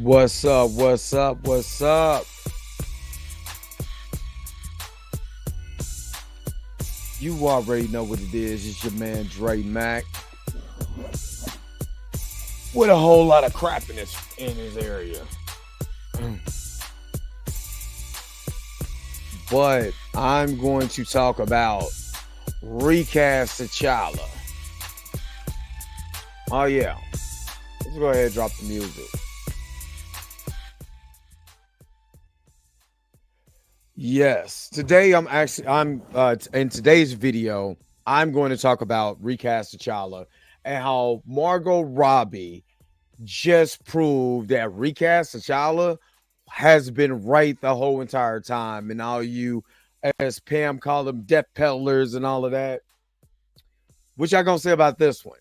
What's up? What's up? What's up? You already know what it is. It's your man Dre Mac with a whole lot of crap in his area. But I'm going to talk about Recast T'Challa. Oh yeah. Let's go ahead and drop the music. Yes. Today I'm in today's video, I'm going to talk about Recast T'Challa and how Margot Robbie just proved that Recast T'Challa has been right the whole entire time. And all you, as Pam call them, death peddlers and all of that. What y'all gonna say about this one?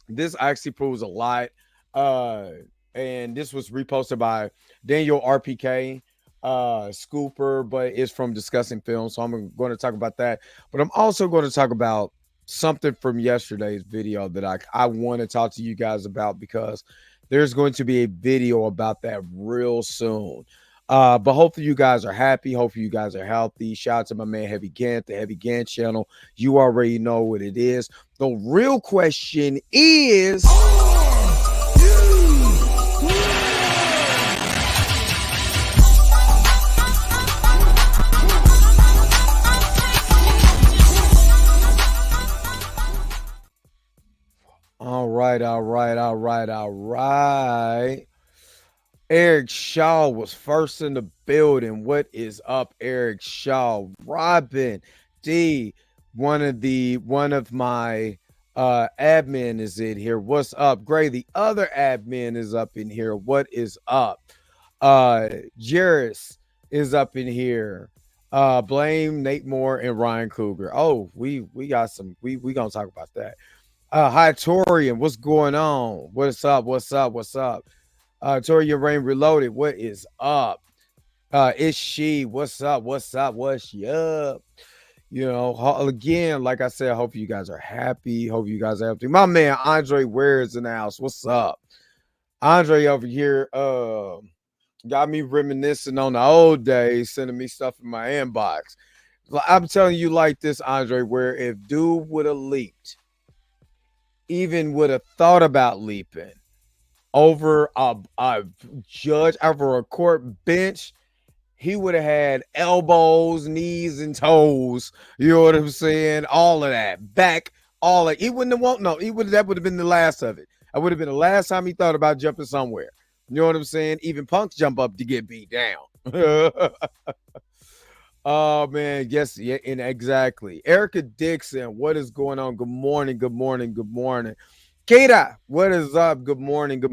This actually proves a lot. And this was reposted by Daniel RPK Scooper, but it's from Discussing Film. So I'm going to talk about that. But I'm also going to talk about something from yesterday's video that I want to talk to you guys about, because there's going to be a video about that real soon. But hopefully you guys are happy. Hopefully you guys are healthy. Shout out to my man Heavy Gant, the Heavy Gant channel. You already know what it is. The real question is, all right. Eric Shaw was first in the building. What is up, Eric Shaw? Robin D, one of my admin is in here. What's up? Gray, the other admin is up in here. What is up? Jairus is up in here. Blame Nate Moore and Ryan Cougar. Oh, we got some. We gonna talk about that. Hi Torian, what's going on? What's up? Torian Rain Reloaded, what is up? It's she, what's up? What's up? You know, again, like I said, I hope you guys are happy. Hope you guys are healthy. My man Andre Ware is in the house. What's up? Andre over here got me reminiscing on the old days, sending me stuff in my inbox. I'm telling you like this, Andre, where if dude would have leaped, even would have thought about leaping over a judge, over a court bench, he would have had elbows, knees, and toes. You know what I'm saying? All of that. Back, all of it. He wouldn't have wanted, no, that would have been the last of it. That would have been the last time he thought about jumping somewhere. You know what I'm saying? Even punks jump up to get beat down. Oh man, yes, yeah, and exactly. Erica Dixon, what is going on? Good morning. Kata, what is up? Good morning.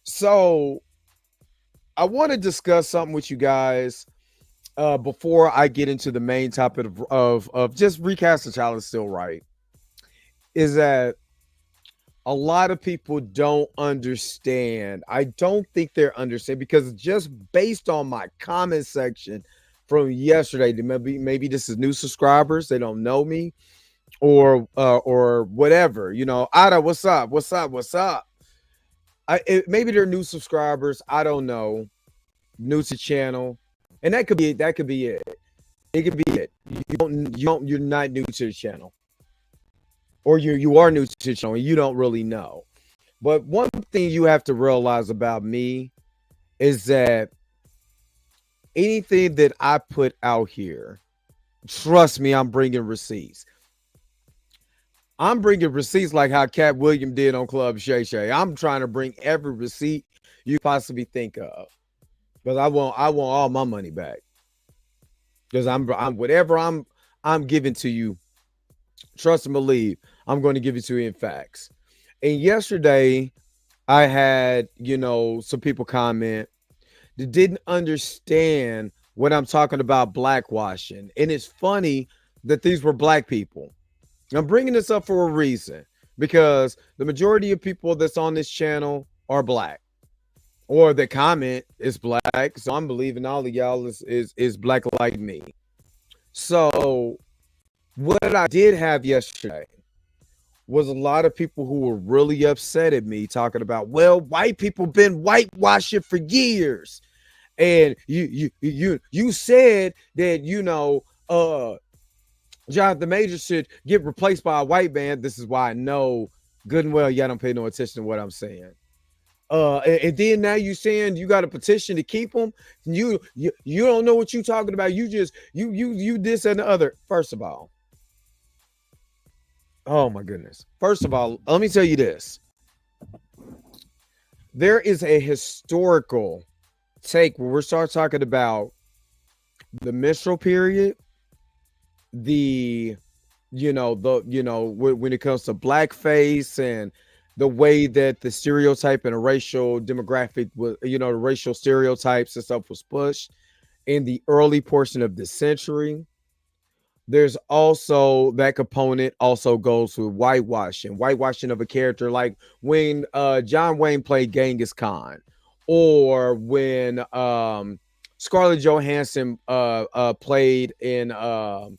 So I want to discuss something with you guys before I get into the main topic of just Recast T'Challa is still right. Is that a lot of people don't understand. I don't think they're understanding, because just based on my comment section from yesterday, maybe this is new subscribers, they don't know me, or whatever. You know, Ada, what's up? Maybe they're new subscribers. I don't know, new to channel, and that could be it. It could be it. You're not new to the channel. Or you are new to the channel and you don't really know. But one thing you have to realize about me is that anything that I put out here, trust me, I'm bringing receipts. I'm bringing receipts like how Cat William did on Club Shay Shay. I'm trying to bring every receipt you possibly think of, because I want all my money back. Because I'm whatever I'm giving to you, trust and believe, I'm going to give it to you in facts. And yesterday, I had, some people comment that didn't understand what I'm talking about, blackwashing. And it's funny that these were black people. I'm bringing this up for a reason, because the majority of people that's on this channel are black, or the comment is black. So I'm believing all of y'all is black like me. So what I did have yesterday was a lot of people who were really upset at me talking about, well, white people been whitewashing for years. And you said that, Jonathan Majors should get replaced by a white man. This is why I know good and well y'all don't pay no attention to what I'm saying. And then now you saying you got a petition to keep them. You don't know what you talking about. You just you this and the other. First of all, oh my goodness. First of all, let me tell you this. There is a historical take where we start talking about the minstrel period, when it comes to blackface and the way that the stereotype and a racial demographic was, the racial stereotypes and stuff was pushed in the early portion of the century. There's also that component also goes with whitewashing of a character, like when John Wayne played Genghis Khan, or when Scarlett Johansson played the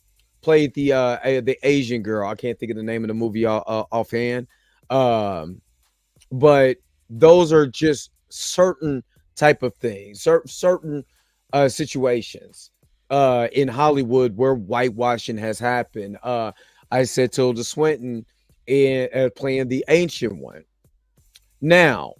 Asian girl. I can't think of the name of the movie offhand. But those are just certain type of things, certain situations in Hollywood where whitewashing has happened. I said Tilda Swinton playing the Ancient One. Now,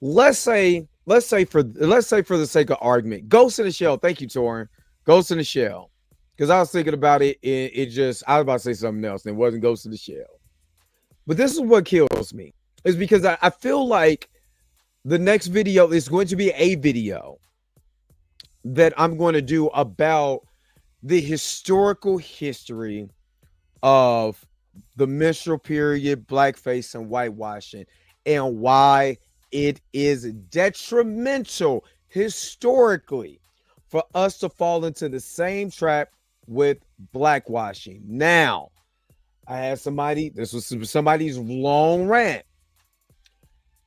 let's say for the sake of argument, Ghost in the Shell. Thank you, Torin. Ghost in the Shell. Because I was thinking about it, I was about to say something else, and it wasn't Ghost in the Shell. But this is what kills me, is because I feel like the next video is going to be a video that I'm going to do about the historical history of the minstrel period, blackface, and whitewashing, and why it is detrimental historically for us to fall into the same trap with blackwashing. Now, I had this was somebody's long rant,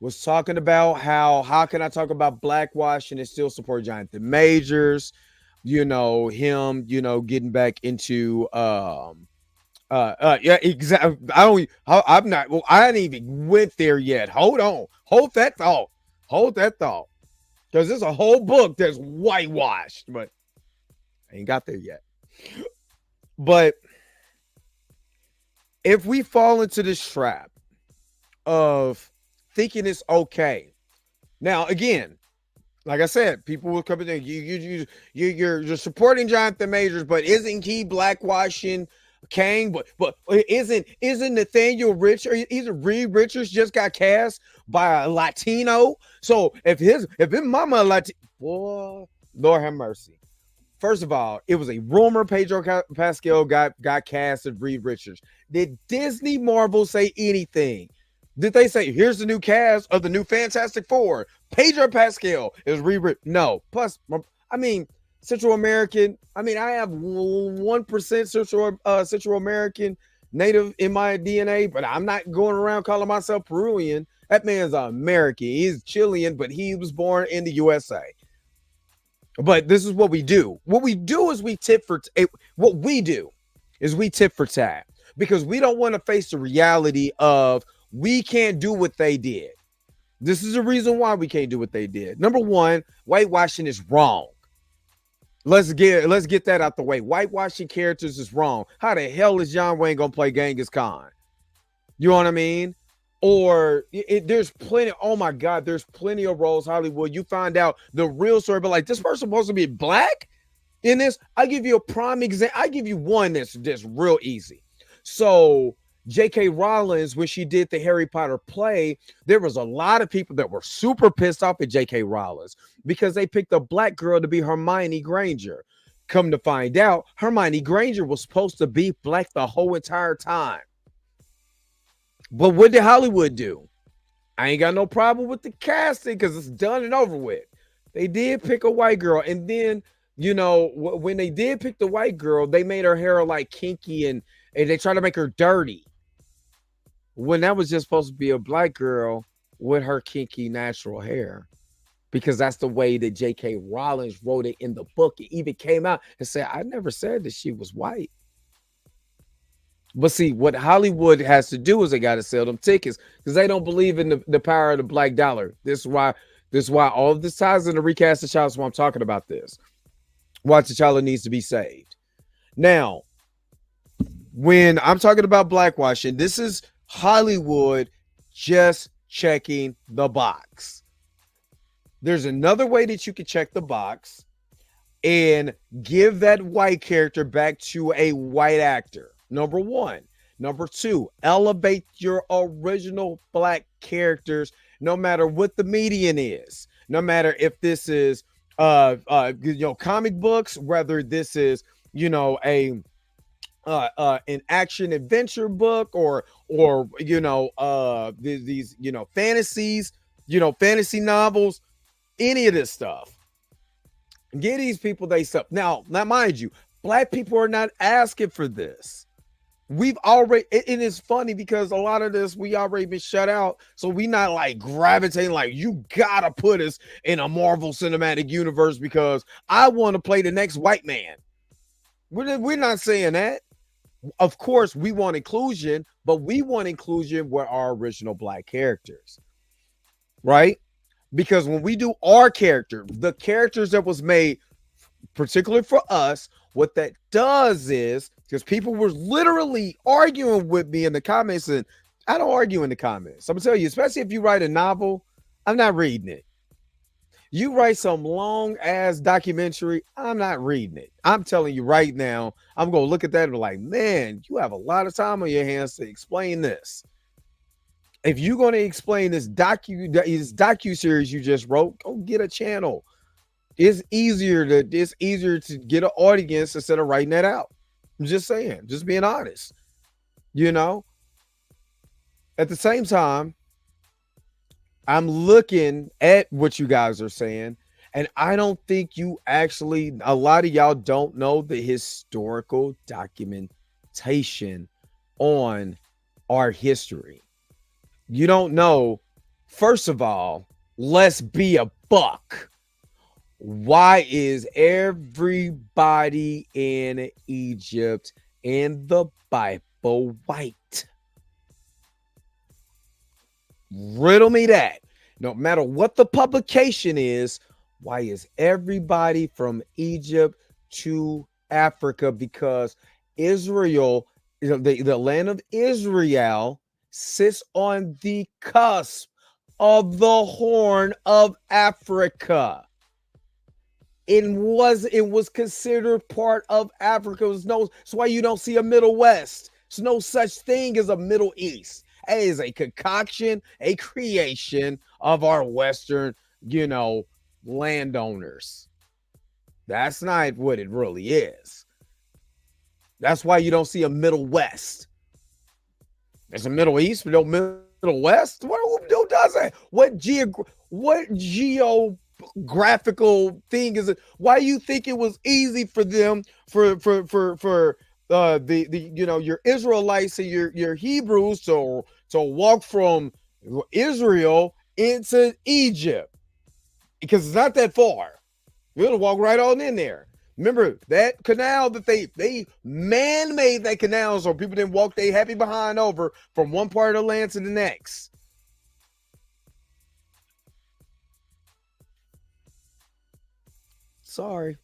was talking about how can I talk about blackwashing and still support Jonathan Majors, him, getting back into yeah, exactly. I didn't even went there yet. Hold that thought, because there's a whole book that's whitewashed, but I ain't got there yet. But if we fall into this trap of thinking it's okay, now again, like I said, people will come in. You're supporting Jonathan Majors, but isn't he blackwashing Kane? But isn't Nathaniel Richards? Either Reed Richards just got cast by a Latino. So if his mama Latino, boy, Lord have mercy. First of all, it was a rumor Pedro Pascal got cast as Reed Richards. Did Disney Marvel say anything? Did they say, here's the new cast of the new Fantastic Four? Pedro Pascal is Reed Richards? No. Plus, Central American. I have 1% Central American native in my DNA, but I'm not going around calling myself Peruvian. That man's American. He's Chilean, but he was born in the USA. But this is what we do. What we do is we tit for tat, because we don't want to face the reality of we can't do what they did. This is the reason why we can't do what they did. Number one, whitewashing is wrong. Let's get that out the way. Whitewashing characters is wrong. How the hell is John Wayne gonna play Genghis Khan? You know what I mean? Or there's plenty. Oh my God, there's plenty of roles Hollywood. You find out the real story, but like, this person supposed to be black in this. I give you a prime example. I give you one that's real easy. So J.K. Rowling, when she did the Harry Potter play, there was a lot of people that were super pissed off at J.K. Rowling because they picked a black girl to be Hermione Granger. Come to find out, Hermione Granger was supposed to be black the whole entire time. But what did Hollywood do? I ain't got no problem with the casting because it's done and over with. They did pick a white girl. And then, when they did pick the white girl, they made her hair like kinky and they tried to make her dirty. When that was just supposed to be a black girl with her kinky natural hair. Because that's the way that J.K. Rowling wrote it in the book. It even came out and said, I never said that she was white. But see, what Hollywood has to do is they got to sell them tickets because they don't believe in the power of the black dollar. This is why all of this ties in the recast of T'Challa. That's why I'm talking about this. Why T'Challa needs to be saved. Now, when I'm talking about blackwashing, this is Hollywood just checking the box. There's another way that you can check the box and give that white character back to a white actor. Number one. Number two, elevate your original black characters, no matter what the median is. No matter if this is comic books, whether this is an action adventure book or these fantasies, fantasy novels, any of this stuff. Get these people they stuff. Now, mind you, black people are not asking for this. We've already, it is funny because a lot of this we already been shut out, so we not like gravitating like you gotta put us in a Marvel Cinematic Universe because I want to play the next white man. We're not saying that. Of course, we want inclusion, but we want inclusion with our original black characters, right? Because when we do our character, the characters that was made particularly for us, what that does is, because people were literally arguing with me in the comments, and I don't argue in the comments. I'm gonna tell you, especially if you write a novel, I'm not reading it. You write some long ass documentary, I'm not reading it. I'm telling you right now, I'm gonna look at that and be like, man, you have a lot of time on your hands to explain this. If you're going to explain this docu series you just wrote, go get a channel. It's easier to get an audience instead of writing that out. I'm just saying, just being honest. At the same time, I'm looking at what you guys are saying, and I don't think a lot of y'all don't know the historical documentation on our history. You don't know, first of all, let's be a buck. Why is everybody in Egypt in the Bible white? Riddle me that. No matter what the publication is, why is everybody from Egypt to Africa? Because Israel, the land of Israel, sits on the cusp of the Horn of Africa. It was considered part of Africa. That's why you don't see a Middle West. There's no such thing as a Middle East. It is a concoction, a creation of our Western, landowners. That's not what it really is. That's why you don't see a Middle West. There's a Middle East, but no Middle West. Who does that? What geographical thing is it? Why you think it was easy for them for your Israelites and your Hebrews to walk from Israel into Egypt? Because it's not that far. You're gonna walk right on in there. Remember that canal that they man-made that canal so people didn't walk they happy behind over from one part of the land to the next. Sorry.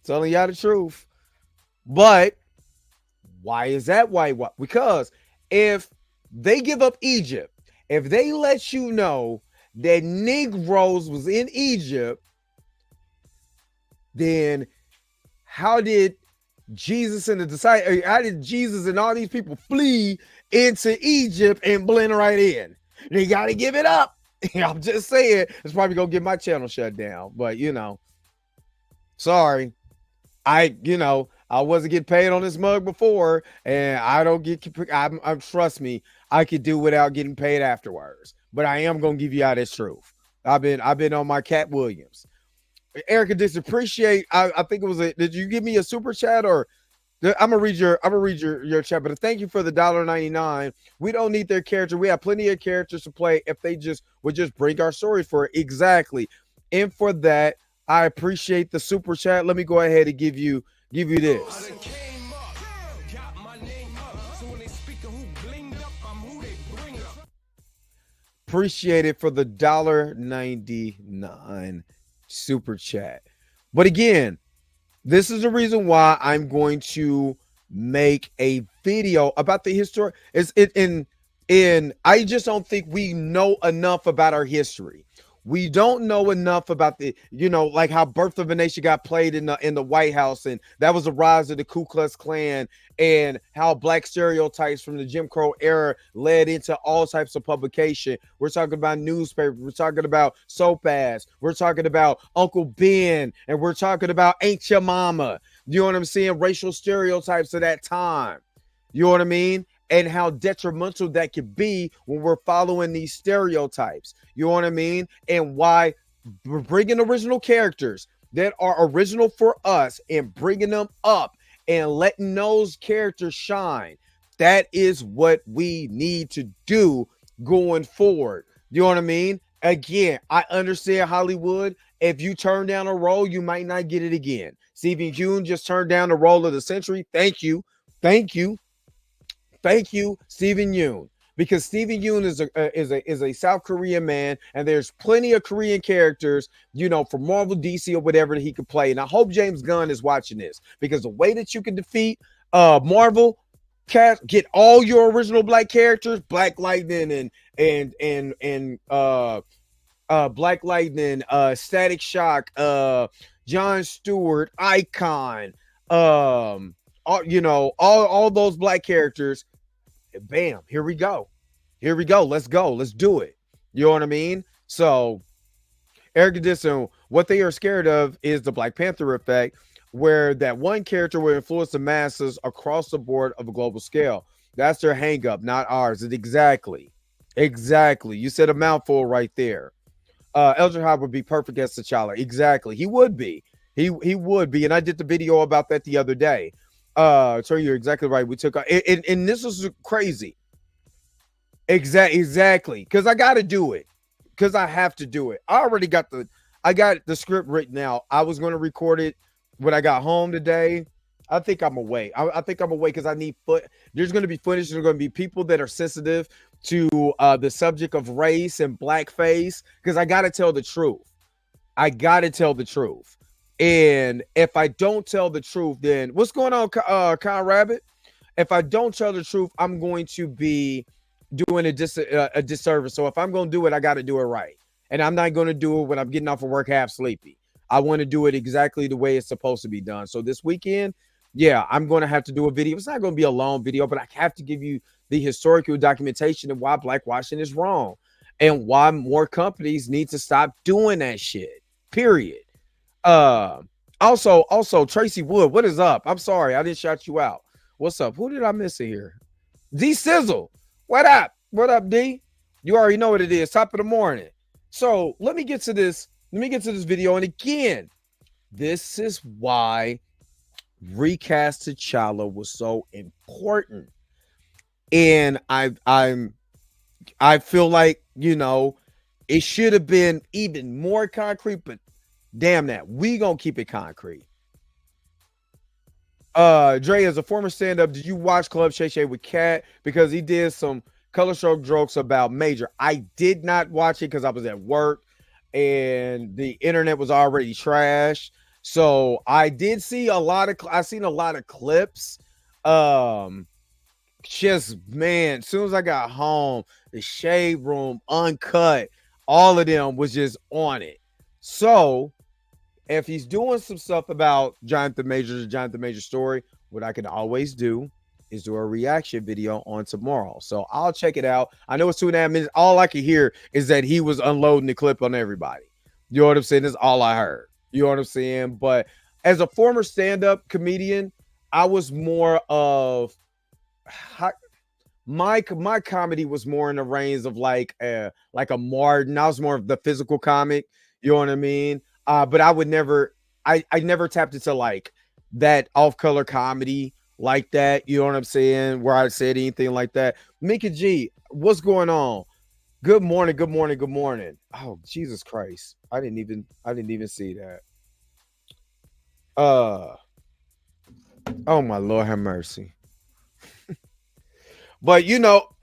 Telling y'all the truth. But why is that? Why? Because if they give up Egypt, if they let you know that Negroes was in Egypt, then how did Jesus and the disciples, how did Jesus and all these people flee into Egypt and blend right in? They got to give it up. I'm just saying, it's probably going to get my channel shut down. But, sorry. I wasn't getting paid on this mug before, and I don't get, trust me, I could do without getting paid afterwards. But I am going to give you out this truth. I've been on my Cat Williams. Erica, appreciate. I think it was did you give me a super chat or I'm gonna read your chat, but thank you for the $1.99. We don't need their character. We have plenty of characters to play if they would just bring our story for it. Exactly. And for that, I appreciate the super chat. Let me go ahead and give you this. Appreciate it for the $1.99 super chat. But again, this is the reason why I'm going to make a video about the history. Is it in I just don't think we know enough about our history. We don't know enough about the, like how Birth of a Nation got played in the White House, and that was the rise of the Ku Klux Klan, and how black stereotypes from the Jim Crow era led into all types of publication. We're talking about newspapers, we're talking about soap ads, we're talking about Uncle Ben, and we're talking about Ain't Your Mama. You know what I'm saying? Racial stereotypes of that time. You know what I mean? And how detrimental that could be when we're following these stereotypes. You know what I mean? And why we're bringing original characters that are original for us and bringing them up and letting those characters shine. That is what we need to do going forward. You know what I mean? Again, I understand Hollywood. If you turn down a role, you might not get it again. Stephen Yeun just turned down the role of the century. Thank you. Thank you. Thank you, Stephen Yeun, because Stephen Yeun is a South Korean man, and there's plenty of Korean characters, for Marvel, DC, or whatever that he could play. And I hope James Gunn is watching this, because the way that you can defeat Marvel, get all your original black characters, Black Lightning and Black Lightning, Static Shock, John Stewart, Icon, all those black characters. Bam, here we go. Let's go. Let's do it. You know what I mean? So, Eric Dixon, what they are scared of is the Black Panther effect, where that one character will influence the masses across the board of a global scale. That's their hang up, not ours. Exactly. You said a mouthful right there. Eldridge Howard would be perfect as T'Challa. Exactly. He would be. He would be. And I did the video about that the other day. So you're exactly right. We took and this was crazy. Exactly. Because I got to do it. Because I have to do it. I got the script written out. I was going to record it when I got home today. I think I'm away. I think I'm away because I need there's going to be footage. There's going to be people that are sensitive to the subject of race and blackface, because I got to tell the truth. And if I don't tell the truth, then what's going on, Kyle Rabbit? If I don't tell the truth, I'm going to be doing a disservice. So if I'm going to do it, I got to do it right. And I'm not going to do it when I'm getting off of work half sleepy. I want to do it exactly the way it's supposed to be done. So this weekend, yeah, I'm going to have to do a video. It's not going to be a long video, but I have to give you the historical documentation of why blackwashing is wrong and why more companies need to stop doing that shit, period. Also Tracy Wood, what is up? I'm sorry, I didn't shout you out. What's up? Who did I miss in here? D Sizzle, what up D? You already know what it is, top of the morning. So let me get to this video. And again, this is why Recast T'Challa was so important. And I feel like, it should have been even more concrete, but damn that, we gonna keep it concrete. Dre, as a former stand-up, did you watch Club Shay Shay with Cat? Because he did some color stroke jokes about Major. I did not watch it because I was at work and the internet was already trash. So I did see I seen a lot of clips. Just, man, as soon as I got home, the Shade Room, Uncut, all of them was just on it. So if he's doing some stuff about Jonathan Major's story, what I can always do is do a reaction video on tomorrow. So I'll check it out. I know it's 2.5 minutes. All I can hear is that he was unloading the clip on everybody. You know what I'm saying? That's all I heard. You know what I'm saying? But as a former stand-up comedian, I was more of my comedy was more in the range of like a Martin. I was more of the physical comic. You know what I mean? But I would never, I never tapped into like that off-color comedy like that. You know what I'm saying? Where I said anything like that. Mika G, what's going on? Good morning. Oh, Jesus Christ. I didn't even see that. Oh my Lord have mercy. But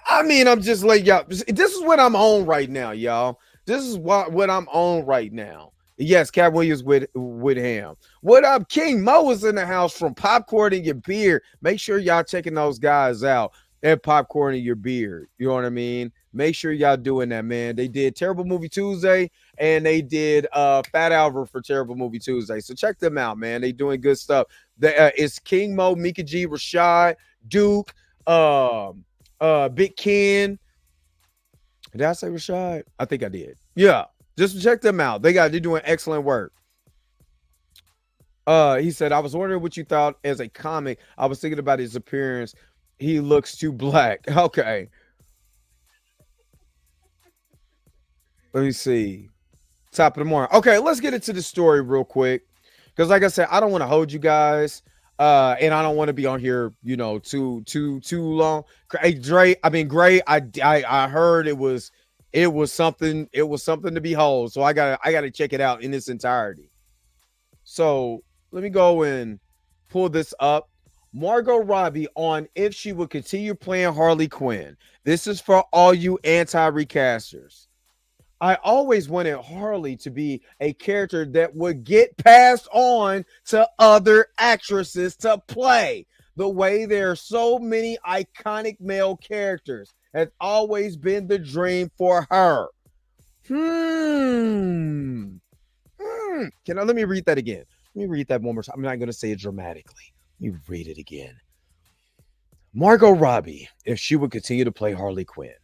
I mean, I'm just like, y'all. This is what I'm on right now, y'all. This is what I'm on right now. Yes, Cat Williams with him. What up, King Mo is in the house from Popcorn and Your Beard. Make sure y'all checking those guys out at Popcorn and Your Beard. You know what I mean? Make sure y'all doing that, man. They did Terrible Movie Tuesday and they did Fat Albert for Terrible Movie Tuesday. So check them out, man. They doing good stuff. It's King Mo, Mika G, Rashad, Duke, Big Ken. Did I say Rashad? I think I did. Yeah. Just check them out. They're doing excellent work. He said, I was wondering what you thought as a comic. I was thinking about his appearance. He looks too black. Okay. Let me see. Top of the morning. Okay, let's get into the story real quick. Because like I said, I don't want to hold you guys. And I don't want to be on here, too long. Hey, Dre, I mean, Gray, I heard it was something to behold. So I gotta check it out in its entirety. So let me go and pull this up. Margot Robbie on if she would continue playing Harley Quinn. This is for all you anti-recasters. I always wanted Harley to be a character that would get passed on to other actresses to play. The way there are so many iconic male characters has always been the dream for her. Let me read that again. Let me read that one more time. I'm not going to say it dramatically. Let me read it again. Margot Robbie, if she would continue to play Harley Quinn.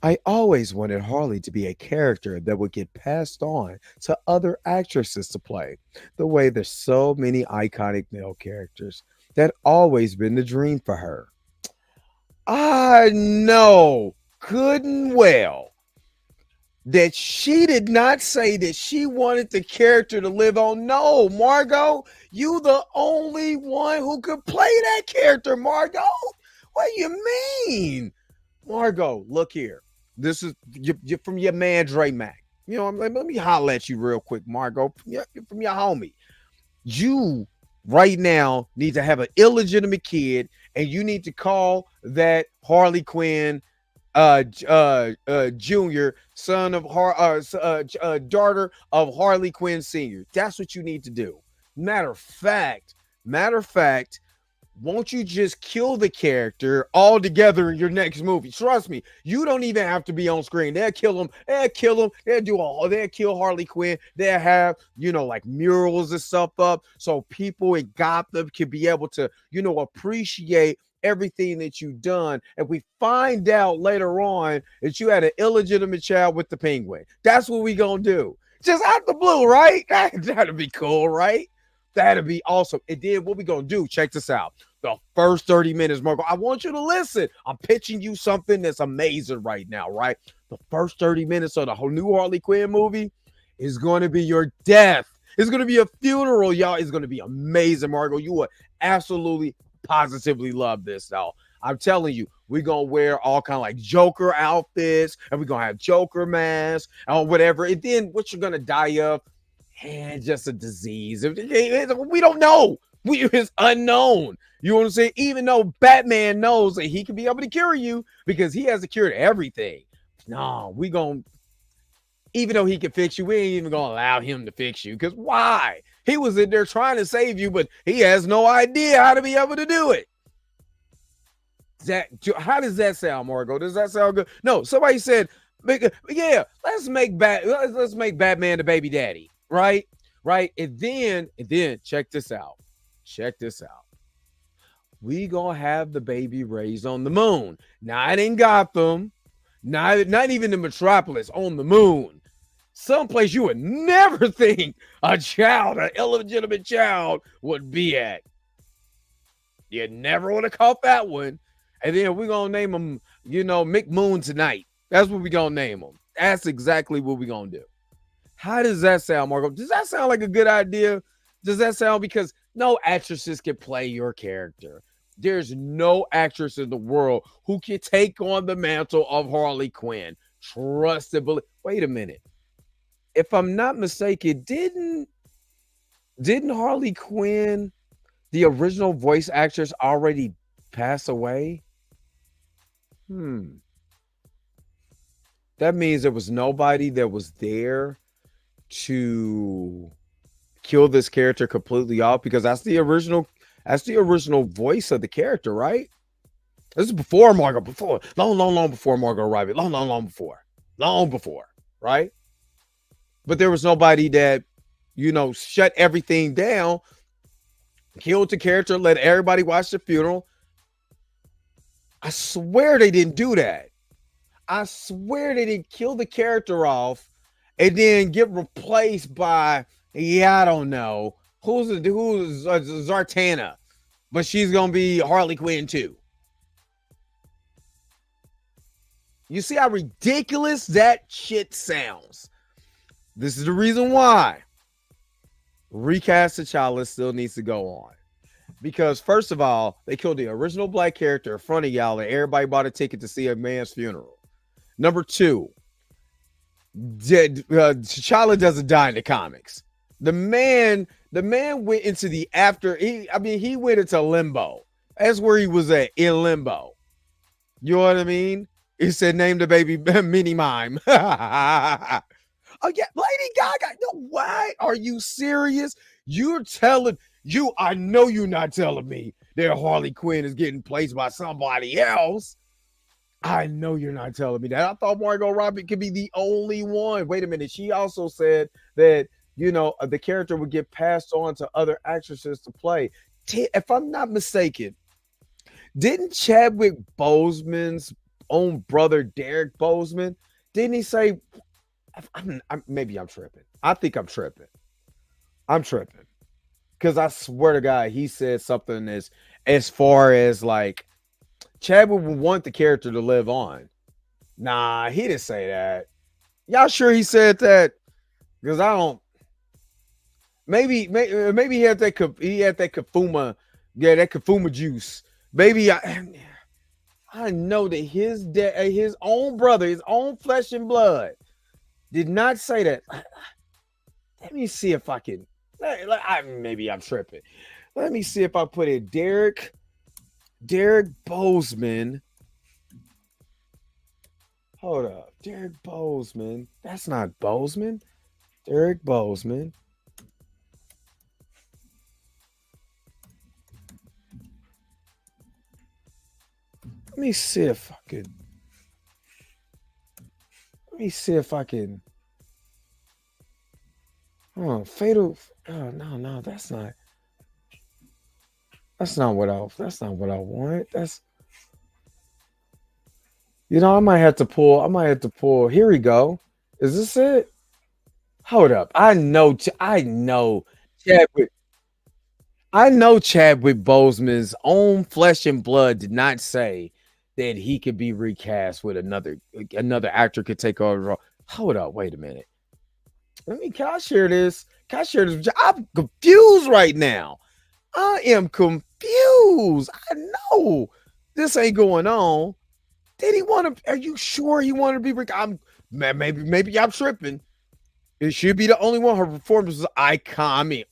I always wanted Harley to be a character that would get passed on to other actresses to play. The way there's so many iconic male characters, that always been the dream for her. I know good and well that she did not say that she wanted the character to live on. No, Margot, you the only one who could play that character, Margot. What do you mean? Margot, look here. This is you're from your man Dre Mac. Let me holler at you real quick, Margot, from your homie. You right now need to have an illegitimate kid, and you need to call that Harley Quinn Junior, son of daughter of Harley Quinn Senior. That's what you need to do. Matter of fact, won't you just kill the character altogether in your next movie? Trust me, you don't even have to be on screen. They'll kill him. They'll kill Harley Quinn. They'll have, like murals and stuff up so people in Gotham can be able to, appreciate everything that you've done. And we find out later on that you had an illegitimate child with the Penguin. That's what we gonna do. Just out the blue, right? That'd be cool, right? That'd be awesome. And then what we gonna do? Check this out. The first 30 minutes, Margot, I want you to listen. I'm pitching you something that's amazing right now, right? The first 30 minutes of the whole new Harley Quinn movie is going to be your death. It's going to be a funeral, y'all. It's going to be amazing, Margot. You will absolutely, positively love this, though. I'm telling you, we're going to wear all kind of like Joker outfits, and we're going to have Joker masks or whatever. And then what you're going to die of, just a disease. We don't know. It's unknown. You know what I'm saying? Even though Batman knows that he can be able to cure you because he has a cure to everything. No, even though he can fix you, we ain't even going to allow him to fix you. Because why? He was in there trying to save you, but he has no idea how to be able to do it. How does that sound, Margot? Does that sound good? No, somebody said, let's make Batman the baby daddy. Right. And then check this out. We gonna have the baby raised on the moon. Not in Gotham, not even in Metropolis, on the moon. Someplace you would never think an illegitimate child would be at. You never would have caught that one. And then we're gonna name him, Mick Moon tonight. That's what we're gonna name him. That's exactly what we're gonna do. How does that sound, Margot? Does that sound like a good idea? Does that sound, because no actresses can play your character. There's no actress in the world who can take on the mantle of Harley Quinn. Trust and believe. Wait a minute. If I'm not mistaken, didn't Harley Quinn, the original voice actress, already pass away? that means there was nobody that was there to kill this character completely off, because that's the original voice of the character, right? This is before Margot, before long before Margot Robbie, long before, right? But there was nobody that, you know, shut everything down, killed the character, let everybody watch the funeral. I swear they didn't do that. I swear they didn't kill the character off and then get replaced by, yeah, I don't know, who's Zartana, but she's gonna be Harley Quinn too. You see how ridiculous that shit sounds. This is the reason why Recast T'Challa still needs to go on. Because first of all, they killed the original black character in front of y'all and everybody bought a ticket to see a man's funeral. Number two, T'Challa doesn't die in the comics. The man went into the after. He went into limbo. That's where he was at, in limbo. You know what I mean? He said, "Name the baby Mini Mime." Oh yeah, Lady Gaga. No, why are you serious? You're telling you? I know you're not telling me that Harley Quinn is getting placed by somebody else. I know you're not telling me that. I thought Margot Robbie could be the only one. Wait a minute. She also said that, you know, the character would get passed on to other actresses to play. If I'm not mistaken, didn't Chadwick Boseman's own brother, Derek Boseman, didn't he say, maybe I'm tripping. I think I'm tripping. I'm tripping. Because I swear to God, he said something as far as like, Chadwick would want the character to live on. Nah, he didn't say that. Y'all sure he said that? Because I don't. Maybe he had that kafuma, yeah, that kafuma juice. Maybe I know that his own brother, his own flesh and blood, did not say that. Let me see if I can. Maybe I'm tripping. Let me see if I put it. Derek Boseman. Hold up. Derek Boseman. That's not Boseman. Derek Boseman. Let me see if I can. Oh, fatal. Oh, no, that's not. That's not what I want. That's, you know, I might have to pull. Here we go. Is this it? Hold up. I know Chadwick Boseman's own flesh and blood did not say that he could be recast with another actor could take over the role. Hold up, wait a minute. Can I share this? I'm confused right now. I am confused. I know this ain't going on. Did he want to? Are you sure he wanted to be? Maybe I'm tripping. It should be the only one. Her performance was iconic.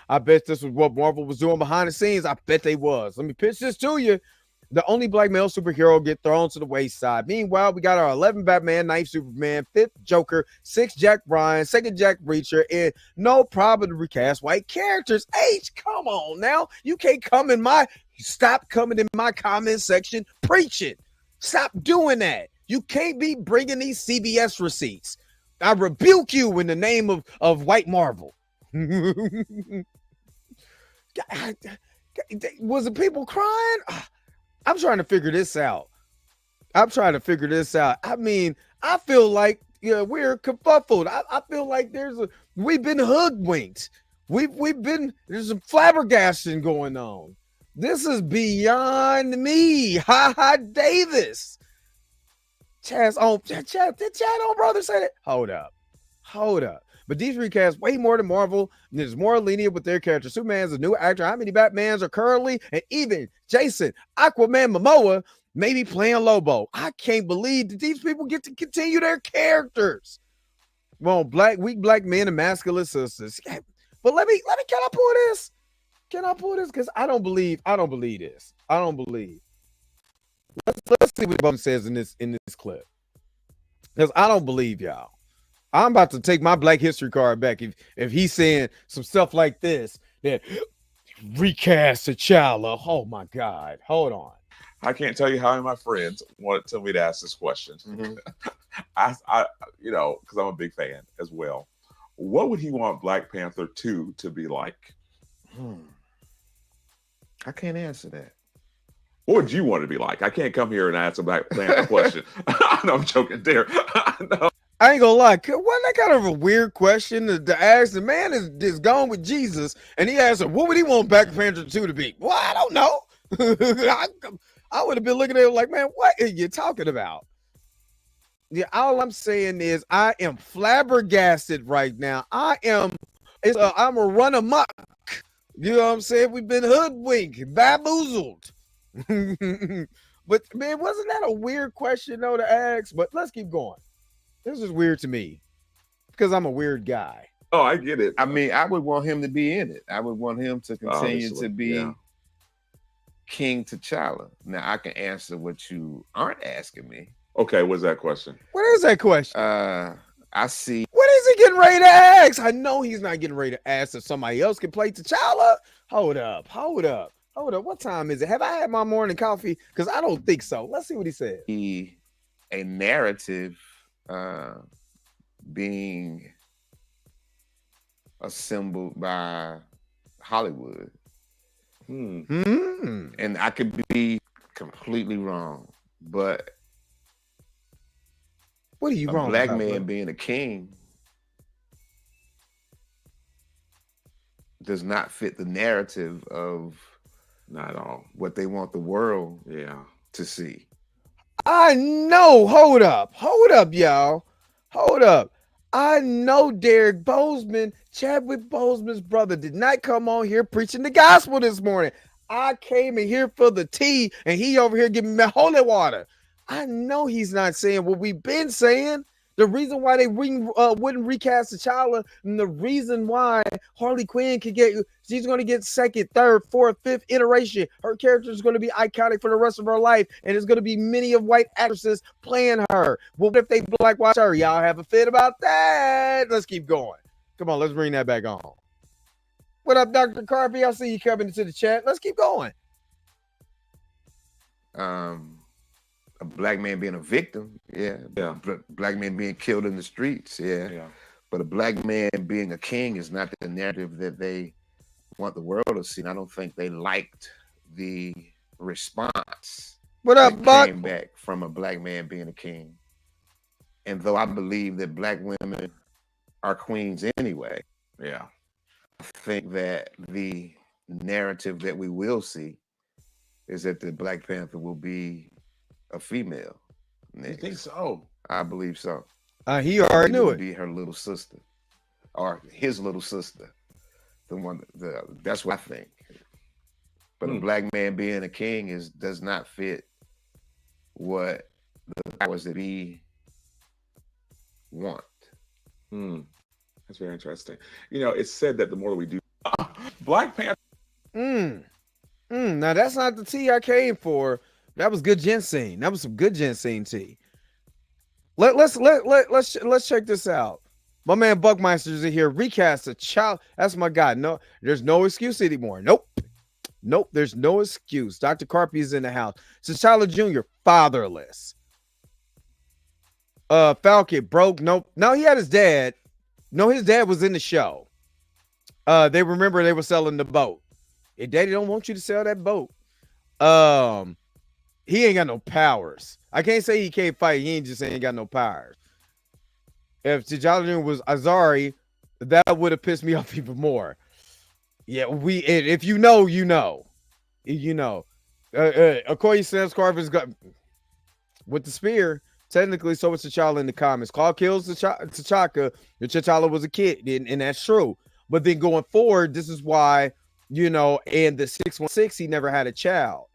I bet this was what Marvel was doing behind the scenes. I bet they was. Let me pitch this to you. The only black male superhero get thrown to the wayside. Meanwhile, we got our 11 Batman, 9th Superman, 5th Joker, 6th Jack Bryan, 2nd Jack Reacher, and no problem to recast white characters. H, come on now. You can't stop coming in my comment section preaching. Stop doing that. You can't be bringing these CBS receipts. I rebuke you in the name of white Marvel. Was it people crying? I'm trying to figure this out. I mean, I feel like we're kerfuffled. I feel like we've been hoodwinked. There's some flabbergasting going on. This is beyond me. Ha Davis. Chad on brother said it. Hold up. But these recasts way more than Marvel. There's more lenient with their characters. Superman's a new actor. How many Batmans are currently? And even Jason, Aquaman Momoa, maybe playing Lobo. I can't believe that these people get to continue their characters. Well, weak black men and masculine sisters. But can I pull this? Because I don't believe this. I don't believe. Let's see what Boseman says in this clip. Because I don't believe y'all. I'm about to take my Black History card back if he's saying some stuff like this that recast tchalla. Oh my God. Hold on. I can't tell you how many of my friends wanted to me to ask this question. Mm-hmm. I you know, because I'm a big fan as well. What would he want Black Panther 2 to be like? I can't answer that. What would you want it to be like? I can't come here and ask a Black Panther question. No, I'm joking there. No. I ain't gonna lie. Wasn't that kind of a weird question to ask? The man is gone with Jesus, and he asked him, what would he want Black Panther 2 to be? Well, I don't know. I would have been looking at him like, man, what are you talking about? Yeah, all I'm saying is I am flabbergasted right now. I'm a run amok. You know what I'm saying? We've been hoodwinked, bamboozled. But man, wasn't that a weird question though to ask? But let's keep going. This is weird to me because I'm a weird guy. Oh, I get it. I mean, I would want him to be in it. I would want him to continue to be King T'Challa. Now, I can answer what you aren't asking me. Okay, what's that question? What is that question? I see. What is he getting ready to ask? I know he's not getting ready to ask if somebody else can play T'Challa. Hold up. What time is it? Have I had my morning coffee? Because I don't think so. Let's see what he said. A narrative being assembled by Hollywood. And I could be completely wrong, but what are you wrong? A black man being a king does not fit the narrative of not at all what they want the world to see. I know. Hold up, y'all. Hold up. I know Derek Boseman, Chadwick Boseman's brother, did not come on here preaching the gospel this morning. I came in here for the tea, and he over here giving me holy water. I know he's not saying what we've been saying. The reason why they wouldn't recast T'Challa, and the reason why Harley Quinn she's going to get second, third, fourth, fifth iteration. Her character is going to be iconic for the rest of her life, and there's going to be many of white actresses playing her. Well, what if they blackwash her? Y'all have a fit about that? Let's keep going. Come on, let's bring that back on. What up, Dr. Carpy? I see you coming into the chat. Let's keep going. A black man being a victim, black man being killed in the streets, but a black man being a king is not the narrative that they want the world to see. And I don't think they liked the response that came back from a black man being a king. And though I believe that black women are queens anyway, I think that the narrative that we will see is that the Black Panther will be a female. You think so? I believe so. He already knew it. Be her little sister, or his little sister. That's what I think. But a black man being a king does not fit what the powers that be want. That's very interesting. You know, it's said that the more that we do Black Panther. Now that's not the tea I came for. That was good ginseng. That was some good ginseng tea. Let's check this out. My man Buckmeister's in here. Recast T'Challa. That's my guy. No, there's no excuse anymore. Nope. There's no excuse. Dr. Carpy is in the house. T'Challa Jr. fatherless. Falcon broke. Nope. No, he had his dad. No, his dad was in the show. They were selling the boat. Your daddy don't want you to sell that boat. He ain't got no powers. I can't say he can't fight. He ain't just saying he ain't got no powers. If T'Challa was Azari, that would have pissed me off even more. Yeah, if you know, you know. You know. Okoye Sam's got with the spear. Technically, so was T'Challa in the comics. Claw kills T'Chaka. T'Challa was a kid, and that's true. But then going forward, this is why, you know, in the 616, he never had a child.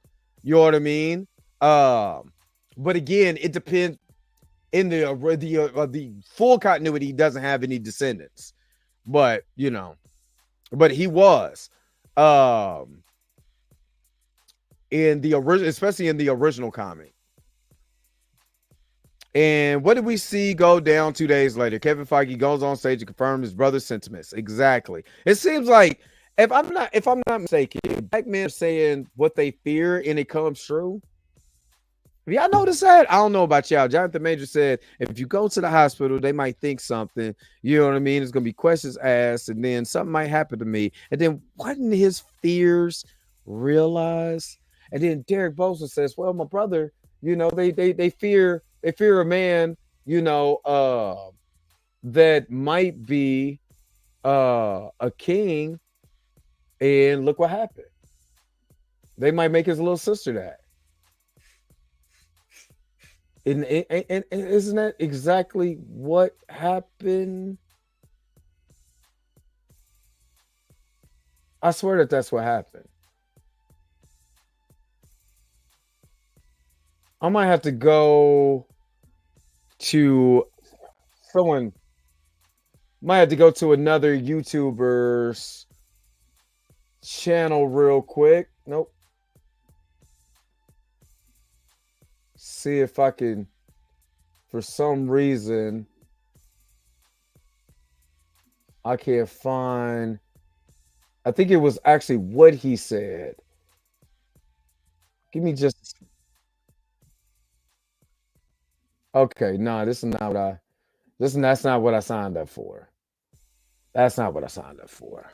You know what I mean? But again, it depends. In the full continuity, he doesn't have any descendants. But, you know, but he was. In the original, especially in the original comic. And what did we see go down 2 days later? Kevin Feige goes on stage to confirm his brother's sentiments. Exactly. It seems like if I'm not mistaken, black men are saying what they fear and it comes true. Have y'all noticed that? I don't know about y'all. Jonathan Major said if you go to the hospital, they might think something. You know what I mean? There's gonna be questions asked, and then something might happen to me. And then wasn't his fears realized? And then Derek Boseman says, "Well, my brother, you know, they fear a man, you know, that might be a king, and look what happened. They might make his little sister that." And isn't that exactly what happened? I swear that that's what happened. I might have to go to someone. Might have to go to another YouTuber's channel real quick. Nope. See if I can, for some reason, I can't find. I think it was actually what he said. Give me just. Okay, no, this is not what I. That's not what I signed up for. That's not what I signed up for.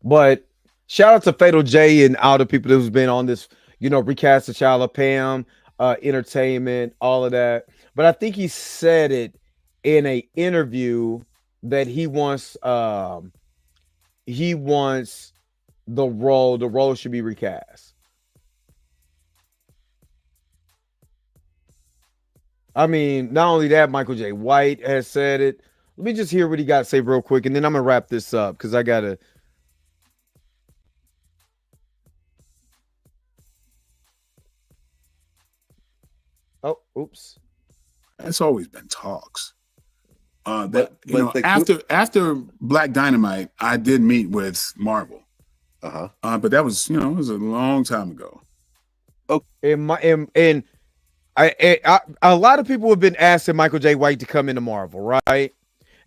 But shout out to Fatal J and all the people who's been on this, you know, Recast, tchalla, Pam, entertainment, all of that. But I think he said it in a interview that he wants the role should be recast. I mean, not only that, Michael J. White has said it. Let me just hear what he got to say real quick, and then I'm gonna wrap this up because I gotta. Oh, oops. That's always been talks. After Black Dynamite, I did meet with Marvel. But that was, it was a long time ago. Okay. And a lot of people have been asking Michael J. White to come into Marvel, right?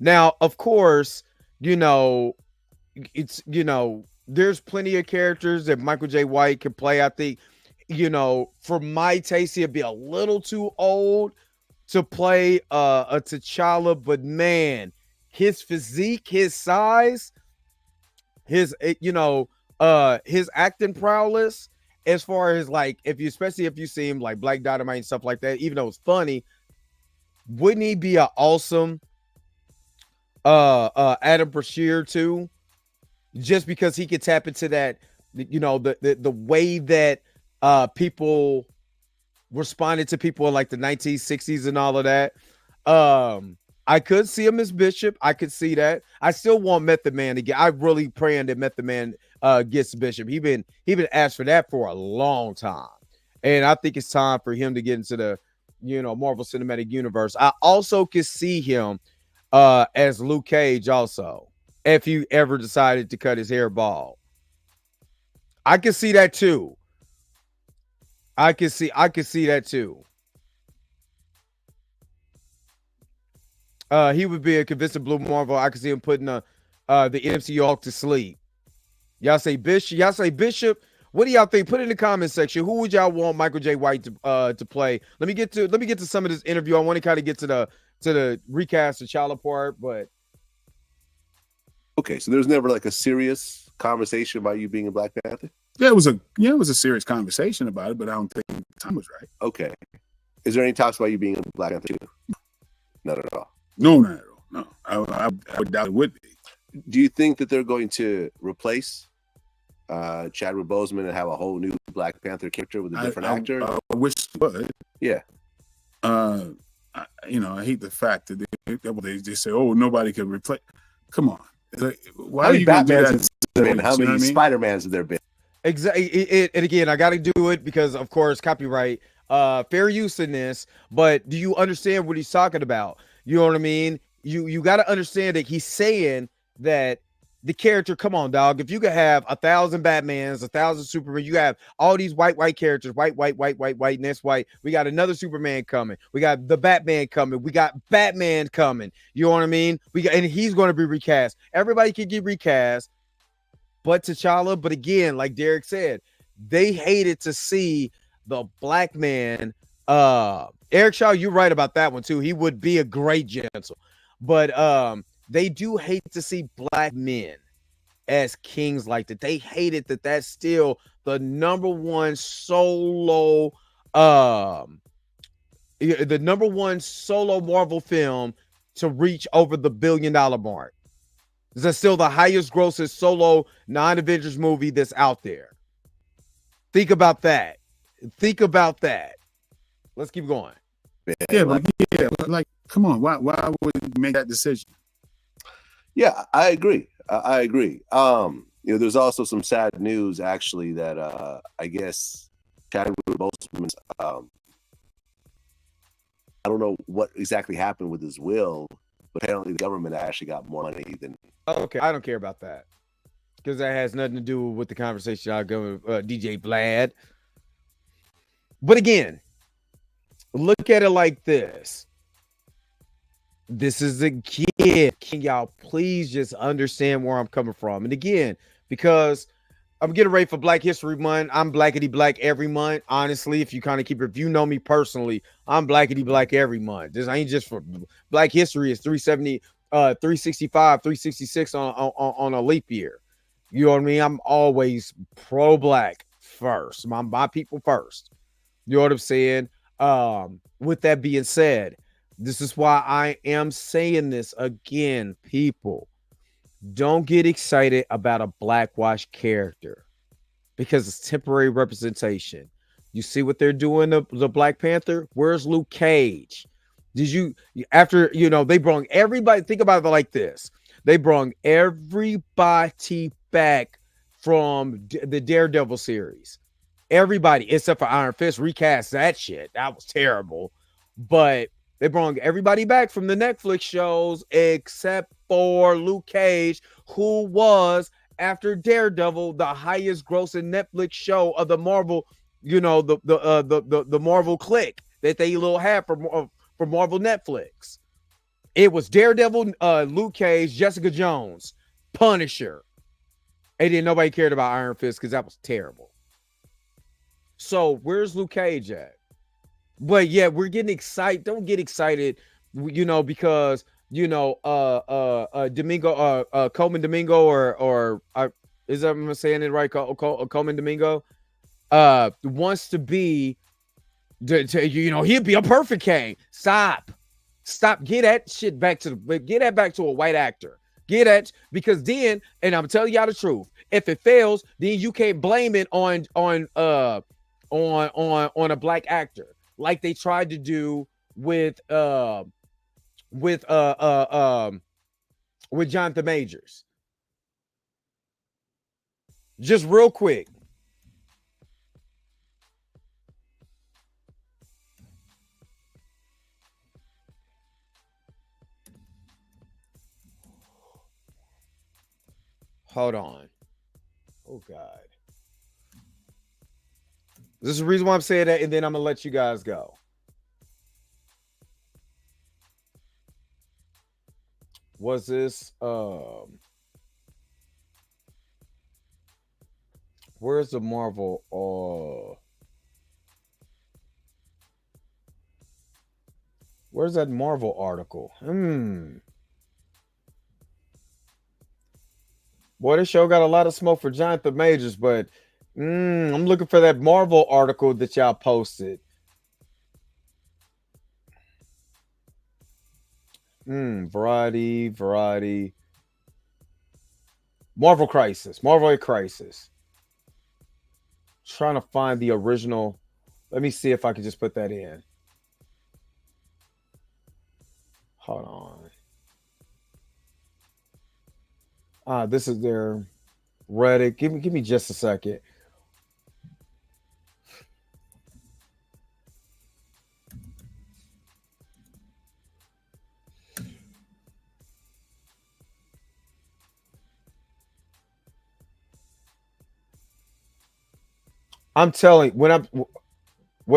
Now, of course, it's there's plenty of characters that Michael J. White can play. I think, for my taste, he'd be a little too old to play a T'Challa, but man, his physique, his size, his his acting prowess, as far as like especially if you see him like Black Dynamite and stuff like that, even though it's funny, wouldn't he be an awesome Adam Brashear too? Just because he could tap into that, the way that people responded to people in like the 1960s and all of that. I could see him as Bishop. I could see that. I still want Method Man to get. I'm really praying that Method Man gets Bishop. He been asked for that for a long time, and I think it's time for him to get into the Marvel Cinematic Universe. I also could see him as Luke Cage also, if he ever decided to cut his hair bald. I could see that too. I could see that too. He would be a convincing Blue Marvel. I could see him putting the MCU Hulk to sleep. Y'all say Bishop. What do y'all think? Put it in the comment section. Who would y'all want Michael J. White to play? Let me get to some of this interview. I want to kind of get to the recast tchalla part, but okay. So there's never like a serious conversation about you being a Black Panther. Yeah, it was a serious conversation about it, but I don't think the time was right. Okay. Is there any talks about you being a Black Panther too? Not at all. No, not at all. No, I would doubt it would be. Do you think that they're going to replace Chadwick Boseman and have a whole new Black Panther character with a different actor? I wish it would. Yeah. I hate the fact that they say, "Oh, nobody can replace." Come on, like, why are you going to do that? How many Spider-Mans have there been? Exactly. And again, I got to do it because, of course, copyright, fair use in this. But do you understand what he's talking about? You know what I mean? You got to understand that he's saying that the character. Come on, dog. If you could have 1,000 Batmans, 1,000 Superman, you have all these white characters, white, and that's white. We got another Superman coming. We got the Batman coming. We got Batman coming. You know what I mean? And he's going to be recast. Everybody can get recast, but T'Challa. But again, like Derek said, they hated to see the black man. Eric Shaw, you're right about that one too. He would be a great Gentle, but they do hate to see black men as kings like that. They hated that. That's still the #1 solo, the #1 solo Marvel film to reach over the $1 billion mark. This is still the highest grossing solo non-Avengers movie that's out there. Think about that. Let's keep going. Yeah, like, come on. Why would you make that decision? Yeah, I agree. I agree. There's also some sad news actually that I guess Chadwick Boseman's I don't know what exactly happened with his will, but apparently the government actually got more money than. Okay, I don't care about that because that has nothing to do with the conversation I'll go with DJ Vlad. But again, look at it like this. This is a gift. Can y'all please just understand where I'm coming from? And again, because I'm getting ready for Black History Month. I'm blackity black every month. Honestly, if you kind of if you know me personally, I'm blackity black every month. This ain't just for Black History. It's 370, 365, 366 on a leap year. You know what I mean? I'm always pro-black first. My people first. You know what I'm saying? With that being said, this is why I am saying this again, people. Don't get excited about a blackwash character because it's temporary representation. You see what they're doing to the Black Panther? Where's Luke Cage? They brought everybody, think about it like this. They brought everybody back from the Daredevil series. Everybody, except for Iron Fist, recast that shit. That was terrible. But they brought everybody back from the Netflix shows except for Luke Cage, who was, after Daredevil, the highest grossing Netflix show of the Marvel, the Marvel clique that they little had for Marvel Netflix. It was Daredevil, Luke Cage, Jessica Jones, Punisher. And then nobody cared about Iron Fist because that was terrible. So where's Luke Cage at? But yeah, we're getting excited. Don't get excited, because Domingo, Coleman Domingo, or is that I'm saying it right? Coleman Domingo, wants to be, he'd be a perfect king. Stop. Get that back to a white actor. Because then, and I'm telling y'all the truth, if it fails, then you can't blame it on a black actor, like they tried to do with Jonathan Majors. Just real quick. Hold on. Oh God. This is the reason why I'm saying that, and then I'm gonna let you guys go. Was this where's the Marvel where's that Marvel article? Boy, this show got a lot of smoke for Jonathan Majors, but I'm looking for that Marvel article that y'all posted. Variety. Marvel Crisis. Trying to find the original. Let me see if I can just put that in. Hold on. This is their Reddit. Give me just a second. I'm telling what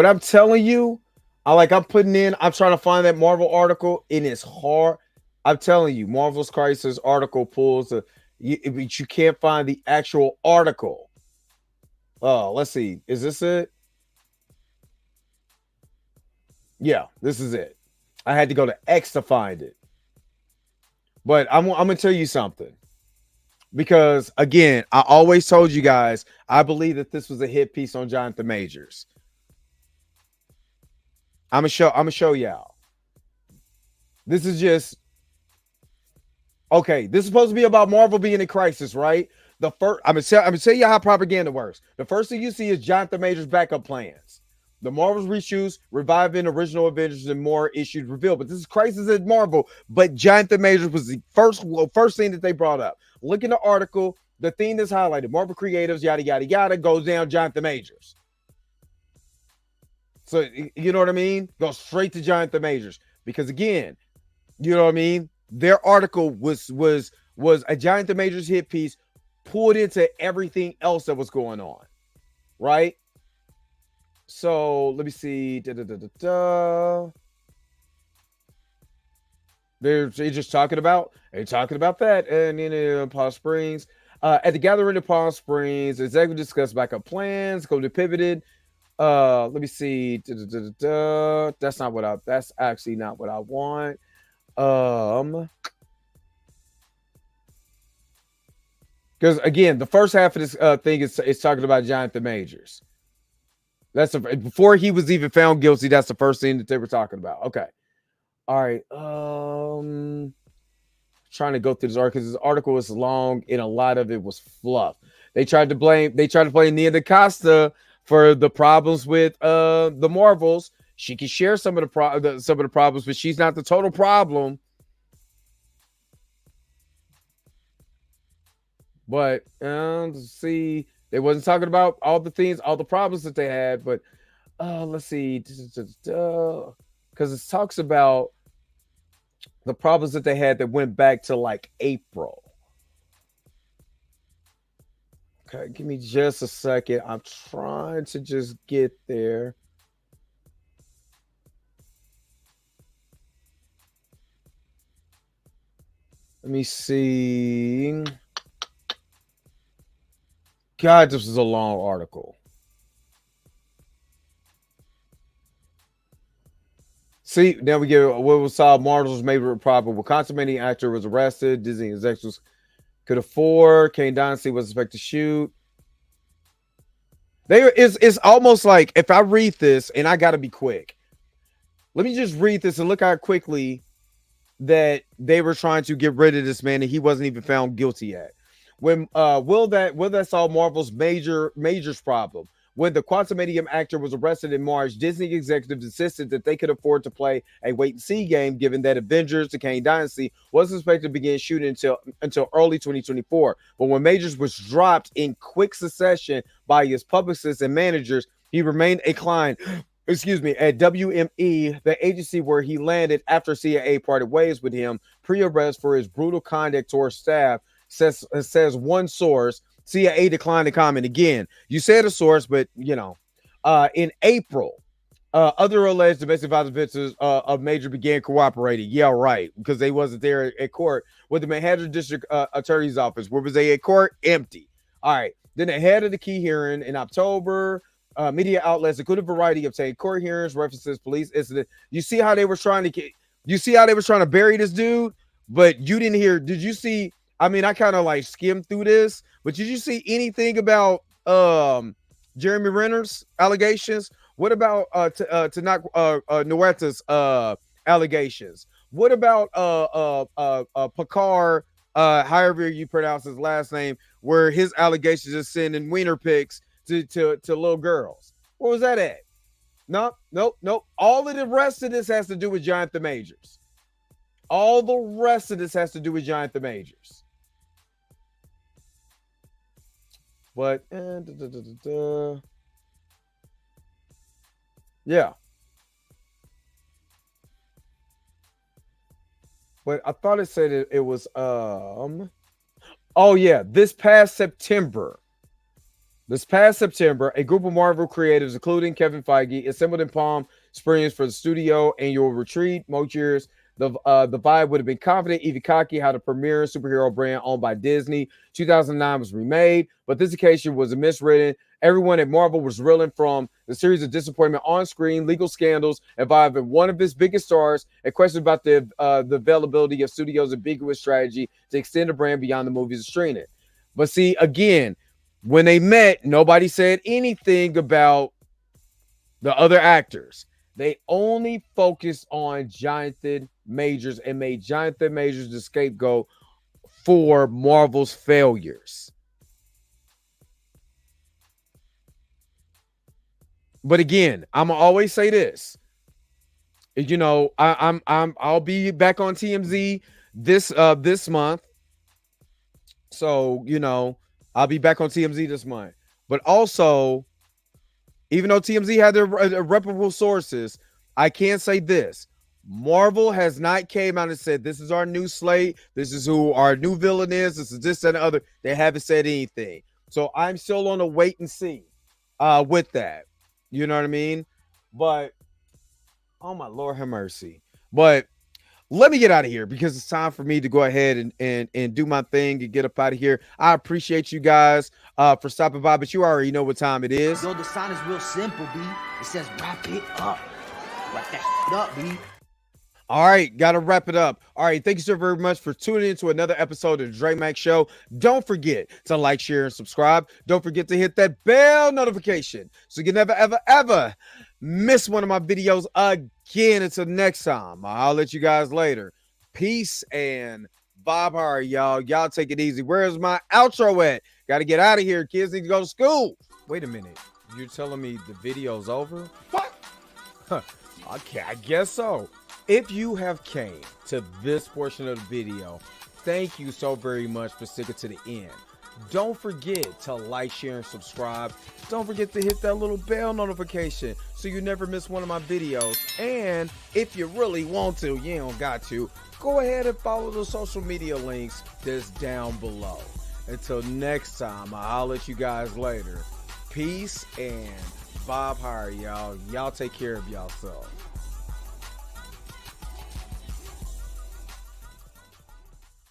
I'm telling you. I'm putting in. I'm trying to find that Marvel article, and it's hard. I'm telling you, Marvel's Crisis article pulls but you can't find the actual article. Oh, let's see. Is this it? Yeah, this is it. I had to go to X to find it. But I'm gonna tell you something. Because again, I always told you guys, I believe that this was a hit piece on Jonathan Majors. I'm gonna show y'all. This is just okay. This is supposed to be about Marvel being in crisis, right? The first, I'm gonna tell you how propaganda works. The first thing you see is Jonathan Majors' backup plans. The Marvel's reshoots, reviving original Avengers, and more issues revealed. But this is crisis at Marvel. But Jonathan Majors was the first thing that they brought up. Look in the article. The thing that's highlighted: Marvel creatives, yada yada yada, goes down Jonathan Majors. So you know what I mean? Go straight to Jonathan Majors because again, you know what I mean. Their article was a Jonathan Majors hit piece pulled into everything else that was going on, right? So let me see. They're just talking about that, and in Palm Springs, at the gathering in Palm Springs, executive discussed backup plans, go to pivoted. Let me see. That's not what I. That's actually not what I want. Because again, the first half of this thing is talking about Jonathan Majors. Before he was even found guilty. That's the first thing that they were talking about. Okay. All right. Trying to go through this article because this article was long and a lot of it was fluff. They tried to blame Nia DaCosta for the problems with the Marvels. She can share some of the problems, but she's not the total problem. But see, they wasn't talking about all the problems that they had. But let's see, because it talks about the problems that they had that went back to like April. Okay, give me just a second. I'm trying to just get there. Let me see. God, this is a long article. See, now we get what was solved. Marvel's major problem. Wisconsin many actor was arrested. Disney executives could afford. Kane Dynasty was expected to shoot. It's almost like if I read this, and I got to be quick. Let me just read this and look how quickly that they were trying to get rid of this man, and he wasn't even found guilty yet. When will that solve Marvel's majors problem? When the Quantumanium actor was arrested in March, Disney executives insisted that they could afford to play a wait-and-see game, given that Avengers: The Kane Dynasty wasn't expected to begin shooting until early 2024. But when Majors was dropped in quick succession by his publicists and managers, he remained a client. At WME, the agency where he landed after CIA parted ways with him pre-arrest for his brutal conduct towards staff. Says one source. CIA declined to comment. Again, you said a source, but in April, other alleged domestic violence victims of Major began cooperating. Yeah, right, because they wasn't there at court with the Manhattan District Attorney's Office. Where was they at court? Empty. All right. Then ahead of the key hearing in October, media outlets, including Variety, obtained court hearings, references, police incident. You see how they were trying to bury this dude, but you didn't hear. Did you see? I mean, I kind of like skimmed through this, but did you see anything about Jeremy Renner's allegations? What about Tanak Nueta's allegations? What about Picard, however you pronounce his last name, where his allegations is sending wiener pics to little girls? What was that at? Nope. All of the rest of this has to do with Jonathan Majors. All the rest of this has to do with Jonathan Majors. But yeah. But I thought it said it was oh yeah, this past September. This past September, a group of Marvel creatives, including Kevin Feige, assembled in Palm Springs for the studio annual retreat. Most years, the vibe would have been confident, even cocky, how the premier superhero brand owned by Disney 2009 was remade, but this occasion was miswritten. Everyone at Marvel was reeling from the series of disappointment on screen, legal scandals involving one of its biggest stars, and questions about the availability of studios' ambiguous strategy to extend the brand beyond the movies and streaming it. But see, again, when they met, nobody said anything about the other actors. They only focused on Jonathan Majors and made Jonathan Majors the scapegoat for Marvel's failures. But again, I'm gonna always say this. You know, I'll be back on TMZ this month. So, you know, I'll be back on TMZ this month. But also, even though TMZ had their reputable sources, I can say this. Marvel has not came out and said, this is our new slate. This is who our new villain is. This is this and the other. They haven't said anything. So I'm still on a wait and see with that. You know what I mean? But, oh my Lord, have mercy. But let me get out of here because it's time for me to go ahead and do my thing and get up out of here. I appreciate you guys for stopping by, but you already know what time it is. Yo, the sign is real simple, B. It says wrap it up. Wrap that shit up, B. All right, got to wrap it up. All right, thank you so very much for tuning in to another episode of the Dre Max Show. Don't forget to like, share, and subscribe. Don't forget to hit that bell notification so you can never, ever, ever miss one of my videos again. Until next time, I'll let you guys later. Peace and bye-bye, y'all. Y'all take it easy. Where's my outro at? Got to get out of here. Kids need to go to school. Wait a minute. You're telling me the video's over? What? Huh. Okay, I guess so. If you have came to this portion of the video, thank you so very much for sticking to the end. Don't forget to like, share, and subscribe. Don't forget to hit that little bell notification so you never miss one of my videos. And if you really want to, you don't got to, go ahead and follow the social media links that's down below. Until next time, I'll let you guys later. Peace and bye-bye, y'all. Y'all take care of yourself.